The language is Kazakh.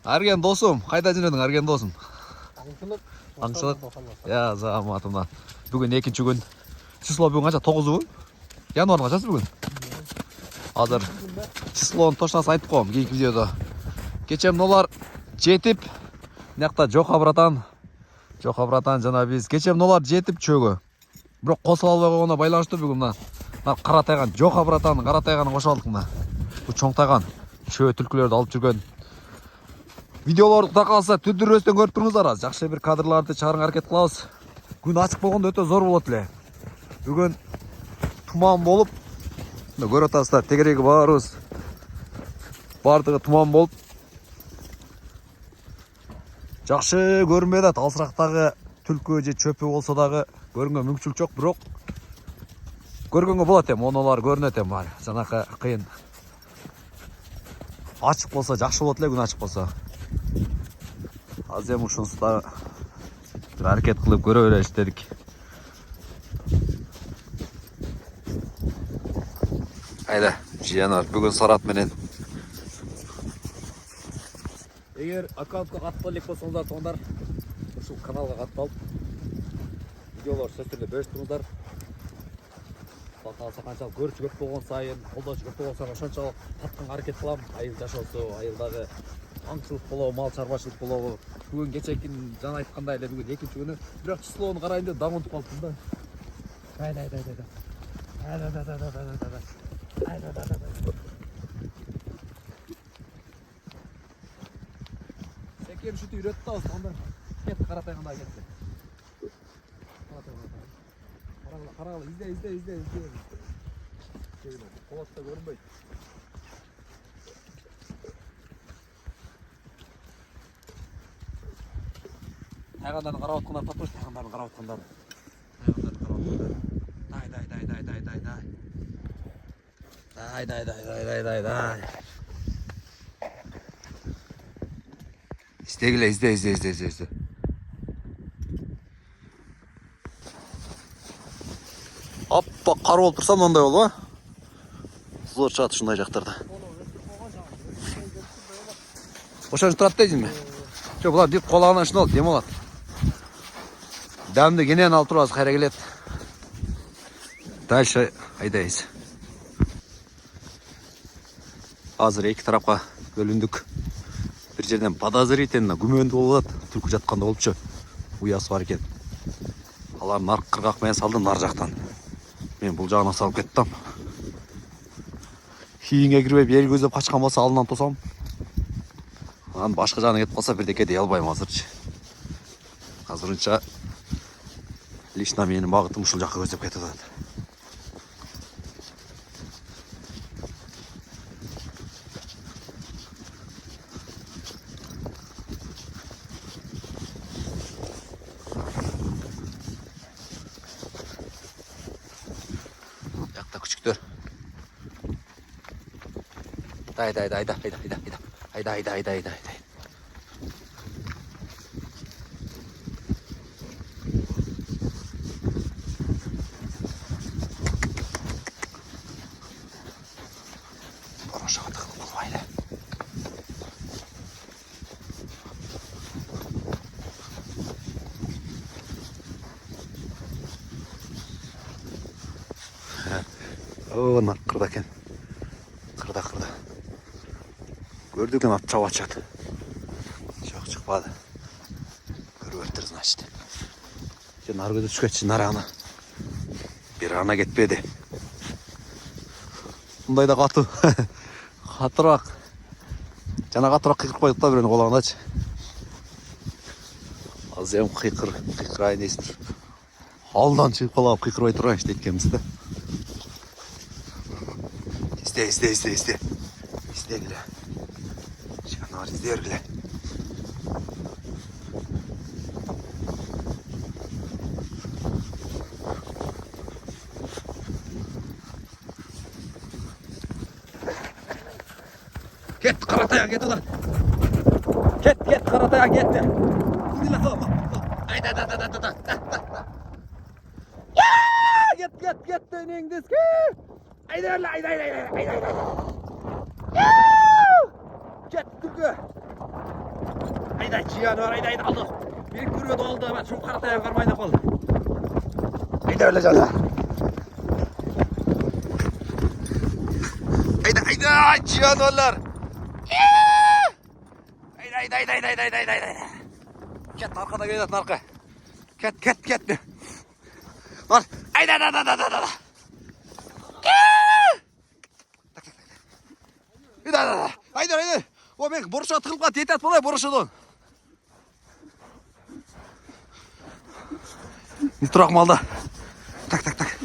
Арген досым, қайда жүрдің Арген досым? Аңшылық. Аңшылық. Я, заматымда. Бүгін екінші күн. Число бүгін қанша? 9 бүгін? Январдың қаншасы бүгін? Азыр числоны точносын айтып қоям кейінгі видеода. Кечем нолар жетіп, мынақта Жоха братан жана биз. Кечем нолар жетіп чөгө. Бирок косуп албай койгондо байланыштуу бүгүн мына каратайган Жоха братан каратайганын кошуп алдык мына. Бу чоңтайган чөө түлкүлөрдү алып жүргөн. Видеолорду да калса түндүрөстөн көрүп туруңуздар. Жакшы бир кадрларды чыгарганга аракет кылабыз. Күн ачык болгондо өтө зор болот эле. Бүгүн туман болуп, көрүп атасыздар, тегереги баарыбыз бардыгы туман болуп. Жакшы көрүнбөй атат. Алсырактагы түлкү же чөпү болсо дагы көрүнгөнгө мүмкүнчүлүк жок, бирок көргөнгө болот эми, онолар көрүнөт эми баары. Жанакы кыйын. Ачык болсо жакшы болот эле, күн ачык болсо. Аз эми ушунусу да бир аракет кылып көрө береличи дедик. Айда, жыянар бүгүн Сарат менен. Эгер аккаунтка катып элек болсоңуздар, тоңдар ушул каналга катып алып, видеолор сөз түрдө бөлүштүрүңүздар. Калса канчалык көрүүчү көп болгон сайын, колдоочу көп болгон сайын ошончолук татканга аракет кылам. Айыл жашоосу, айылдагы аңчылык болобу, мал чарбачылык болобу. Бүгүн кечекин жана айткандай эле бүгүн экинчи күнү. Бирок числоону карайын деп даң унутуп калыптым да. Секер шүтү үйрөттү да, онда кет каратайганда кетти. Карагыла, изде. Колотто көрүнбөйт. Тайгандарын карап аткандар таппайт, тайгандарын карап аткандар. Дай. İstegile, izle. Appa kar olup tursam onday ol, zor çatı şunday jактарда. Ошончо турат дейсиң mi? Жок, булар деп колагынан шын алып, дем алат. Дәмді кенен алып турабыз, кайра келет. Дальше айдайбыз. Азыр эки тарапка бөлүндүк. Бир жерден подозрительно күмөндүү болуп атат. Түлкү жатканда болупчу. Уясы бар экен. Алар нарк кыргак менен салды нар жактан. Мен бул жагына салып кеттим. Кийинге кирбей бери көздөп качкан болсо алдынан тосам. Анан башка жагына кетип калса бирдеке дей албайм азырчы. Азырынча лично менин багытым ушул жакка көздөп кетип атат. Жакта күчүктөр. Айда. Ошоға тығылып болмайды. Нар қырда екен. Қырда. Көрдіктен ат чауа чады. Жоқ, шықпады. Көріп өттір, значит. Нар көзі түшкетші нар ана. Bir ана кетпеді. Бұндай да қату. Қатырақ. Жана қатырақ қиқыр қойдық та біреуінің қолағындачы. Az hem қиқырайын дейсіздер. Алдан шығып қалап қиқырбай тұрайын işte еткенімізді. İzle. İzle. Şunlar izler bile. Get Karataya get ulan. Get Karataya get. Bismillah tamam. Haydi. Ya get dönün diski. Haydi. Get Türk'ü. Haydi cihan var haydi aldı. Bir görüyordu oldu hemen çok karataya karmaydı kol. Haydi öyle canım. Haydi cihan varlar. Haydi. Ket arkada gel arka. Ket. Var. Haydi. Haydi. O ben boruşa tıkılıp kat yetet bolay boruşadan. Nitrak malda. Tak.